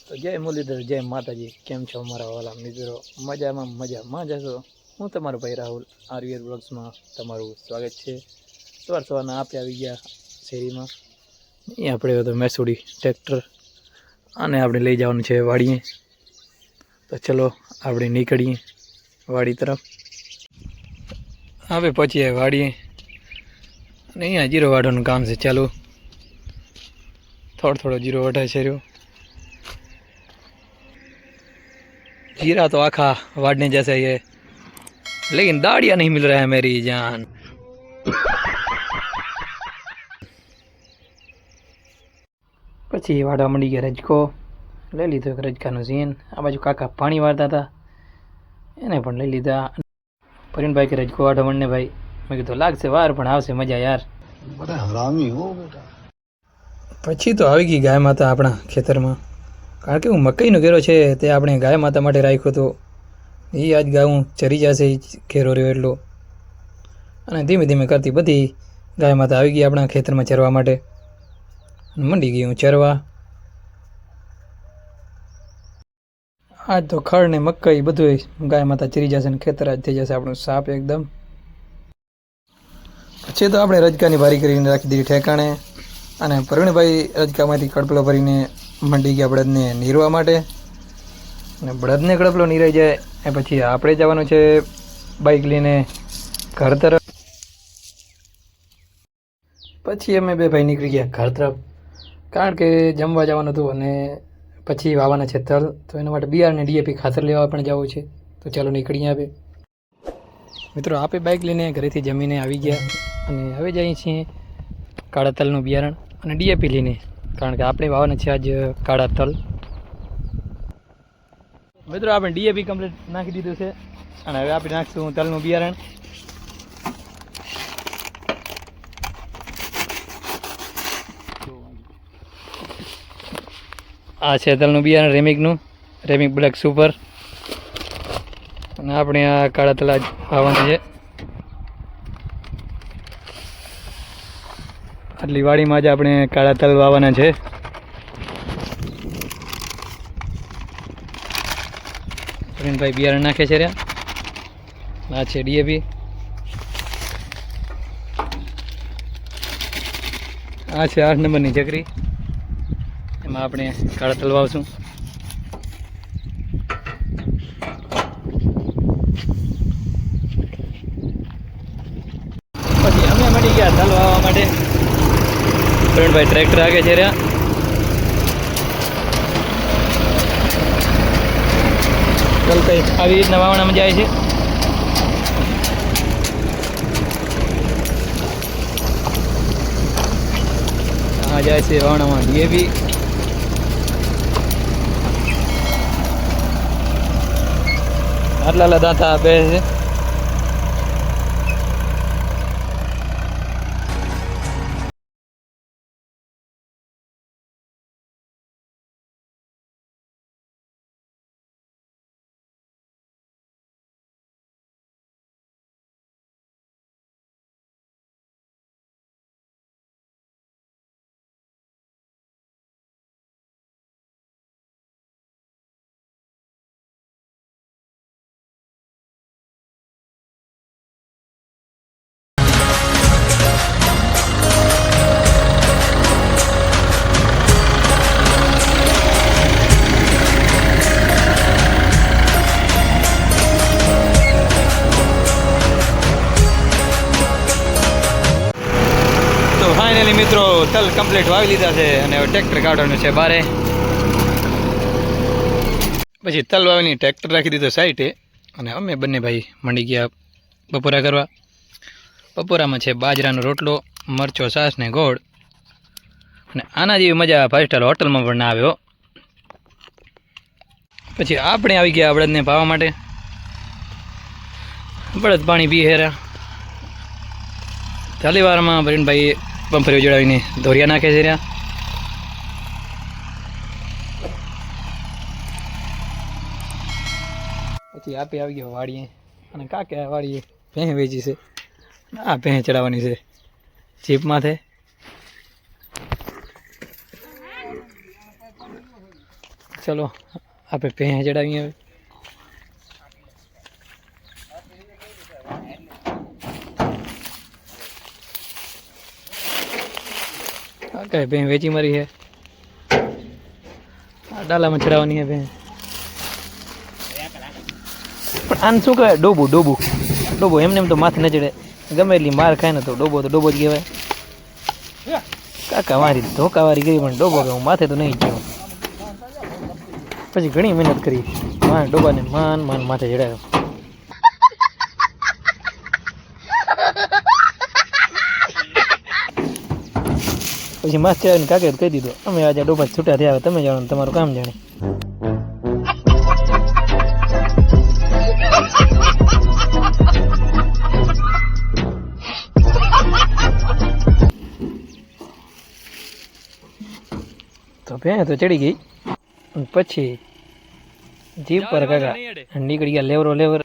તો જય મુરલીધર, જય માતાજી. કેમ છો મારા વાલા મિત્રો? મજામાં જશો. હું તમારો ભાઈ રાહુલ આરવીઆર બ્લોગ્સમાં તમારું સ્વાગત છે. સવારના આપણે આવી ગયા શેરીમાં. અહીં આપણે તો મેસુડી ટ્રેક્ટર અને આપણે લઈ જવાનું છે વાડીએ. તો ચલો આપણે નીકળીએ વાડી તરફ. હવે પહોંચીએ વાડીએ અને અહીંયા જીરો વાઢવાનું કામ છે ચાલુ. થોડો जीरो वटाए છે રહ્યો. जीरा तो आखा वाढ़ने जैसा ही है, लेकिन दाढ़िया नहीं मिल रहा है मेरी जान. પછી વાડા મંડી ગયા રજકો લઈ લીધો. એક રજકાનો ઝીન. આ બાજુ કાકા પાણી વાળતા હતા, એને પણ લઈ લીધા. પરીણભાઈ કે રજકો વાઢો મંડને ભાઈ. મેં કીધું લાગશે વાર પણ આવશે મજા યાર. બડા હરામી હો બેટા. પછી તો આવી ગઈ ગાય માતા આપણા ખેતરમાં. કારણ કે હું મકાઈનો ઘેરો છે તે આપણે ગાય માતા માટે રાખ્યો હતો. એ આજ ગાયું ચરી જશે ઘેરો રહ્યો એટલો. અને ધીમે ધીમે કરતી બધી ગાય માતા આવી ગઈ આપણા ખેતરમાં ચરવા માટે. મંડી ગઈ હું ચરવા. આજ તો ખડ ને મકાઈ બધું ગાય માતા ચરી જશે ને ખેતર આજ થઈ જશે આપણું સાપ એકદમ. પછી તો આપણે રજકાની બારી કરીને રાખી દીધી ઠેકાણે. અને પ્રવીણભાઈ રજકામાંથી કડપલો ભરીને મંડી ગયા બળદને નીરવા માટે. અને બળદને કડપલો નીરાઈ જાય એ પછી આપણે જવાનું છે બાઇક લઈને ઘર તરફ. પછી અમે બે ભાઈ નીકળી ગયા ઘર તરફ, કારણ કે જમવા જવાનું હતું અને પછી વાવવાના છે તલ. તો એના માટે બિયાર અને ડીએપી ખાતર લેવા પણ જવું છે. તો ચાલો નીકળીએ આપણે. મિત્રો આપણે બાઇક લઈને ઘરેથી જમીને આવી ગયા અને હવે જઈએ છીએ કાળા તલનું બિયારણ અને ડીએપી લઈને, કારણ કે આપણે વાવવાના છે આજ કાળા તલ. મિત્રો આપણે ડીએપી કમ્પ્લીટ નાખી દીધું છે અને હવે આપણે નાખીશું તલનું બિયારણ. આ છે તલનું બિયારણ રેમિકનું, રેમિક બ્લેક સુપર. અને આપણે આ કાળા તલ આજ વાવવાના છે. આટલી વાડીમાં જ આપણે કાળા તલ વાવવાના છે. પ્રવીણભાઈ બિયારણ નાખે છે રહ્યા. આ છે ડીએપી. આ છે 8 નંબરની ચકરી. એમાં આપણે કાળા તલ વાવશું. પછી અમે મળી ગયા તલ વાવવા માટે. પ્રવીણભાઈ ટ્રેક્ટર આગે છે રહ્યા. તલ કઈ આવી રીતના વાવણામાં જાય છે. આ જાય છે વાવણામાં ડીએપી. આટલા દાંતા બે છે. ફાઇનલી મિત્રો તલ કમ્પ્લીટ વાવી લીધા છે અને હવે ટ્રેક્ટર કાઢવાનું છે બારે. પછી તલ વાવીને ટ્રેક્ટર રાખી દીધો સાઈડે અને અમે બંને ભાઈ મંડી ગયા બપોરા કરવા. બપોરામાં છે બાજરાનો રોટલો, મરચો, છાશ ને ગોળ. અને આના જેવી મજા 5 સ્ટાર હોટલમાં પણ ના આવ્યો. પછી આપણે આવી ગયા બળદને પાવા માટે. બળદ પાણી પી હેરા. ચાલી વારમાં પ્રવીણભાઈ પંફરીઓ જોડાવીને ધોરિયા નાખે છે રહ્યા. પછી આપે આવી ગયો વાડીએ અને કાકે વાડીએ ભેં વેચી છે. આ ભેં ચડાવવાની છે જીપ માથે. ચલો આપણે ભેં ચડાવીએ હવે. કઈ ભેં વેચી મારી છે. આ ડાલામાં ચડાવવાની છે ભેં. પણ આને શું કહેવાય? ડોબું ડોબું ડોબો. એમને એમ તો માથે ન ચડે. ગમે એટલી માર ખાય ને તો ડોબો જ કહેવાય. કાકા મારી ધોકાવારી કરી પણ ડોબો કે હું માથે તો નહીં જ ગયો. પછી ઘણી મહેનત કરી, ડોબાને માન માથે ચડાવ્યો. પછી માથે આવીને કાકે કહી દીધું, અમે આજે ડોબા છૂટા થયા, તમે જાણો તમારું કામ જાણે. તો ભેં તો ચડી ગઈ. પછી જીપ પર કાકા નીકળી ગયા લેવર.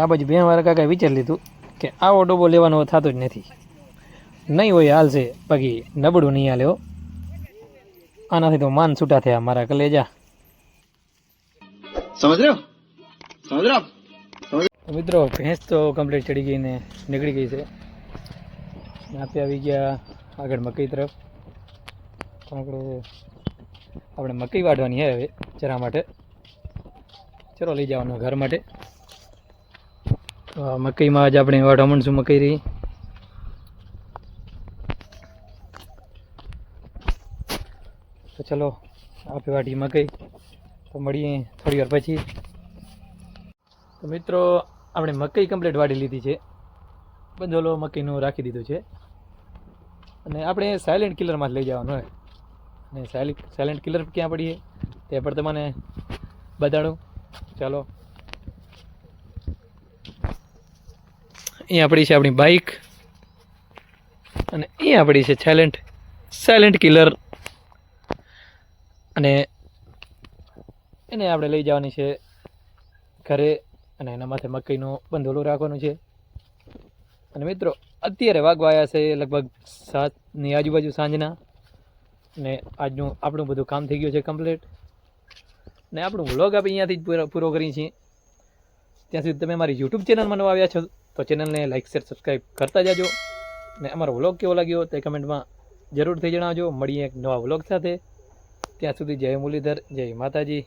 આ બાજુ ભેં વાળા કાકાએ વિચારી લીધું કે આવો ડોબો લેવાનો થતો જ નથી, નહીં હોય હાલશે, બાકી નબળું નહીં હાલે હો. આનાથી તો માન છૂટા થયા મારા કલેજા. समझ रहे हो મિત્રો ભેંસ તો કમ્પ્લીટ ચડી ગઈ ને નીકળી ગઈ છે. આપણે આવી ગયા આગળ મકઈ તરફ. આપણે મકઈ વાઢવાની છે હવે ચરા માટે. ચલો લઈ જવાનું ઘર માટે. મકઈમાં આજ આપણે વાઢવા માંડશું મકઈ રહી. તો ચલો આપણે વાઢી મકઈ. તો મળીએ થોડી વાર પછી. તો મિત્રો આપણે મકઈ કમ્પ્લીટ વાઢી લીધી છે. બંધોલો મકઈનું રાખી દીધું છે. અને આપણે સાયલેન્ટ કિલરમાં જ લઈ જવાનું હોય. અને સાયલેન્ટ કિલર ક્યાં પડી છે તે પણ તમને બતાડું. ચાલો, અહીંયા પડી છે આપણી બાઇક, અને અહીંયા પડી છે સાયલેન્ટ કિલર. અને એને આપણે લઈ જવાની છે ઘરે, અને એના માથે મકઈનું બંધોલું રાખવાનું છે. અને મિત્રો અત્યારે વાગવા આવ્યા છે લગભગ 7ની આજુબાજુ સાંજના. ને આજનું આપણું બધું કામ થઈ ગયું છે કમ્પ્લીટ. ને આપણું વ્લોગ આપણે અહીંયાથી જ પૂરો કરીએ છીએ. ત્યાં સુધી તમે મારી યુટ્યુબ ચેનલમાં નવા આવ્યા છો તો ચેનલને લાઇક શેર સબસ્ક્રાઈબ કરતા જાજો. ને અમારો વ્લોગ કેવો લાગ્યો તે કમેન્ટમાં જરૂરથી જણાવજો. મળીએ એક નવા વ્લોગ સાથે. ત્યાં સુધી જય મુરલીધર, જય માતાજી.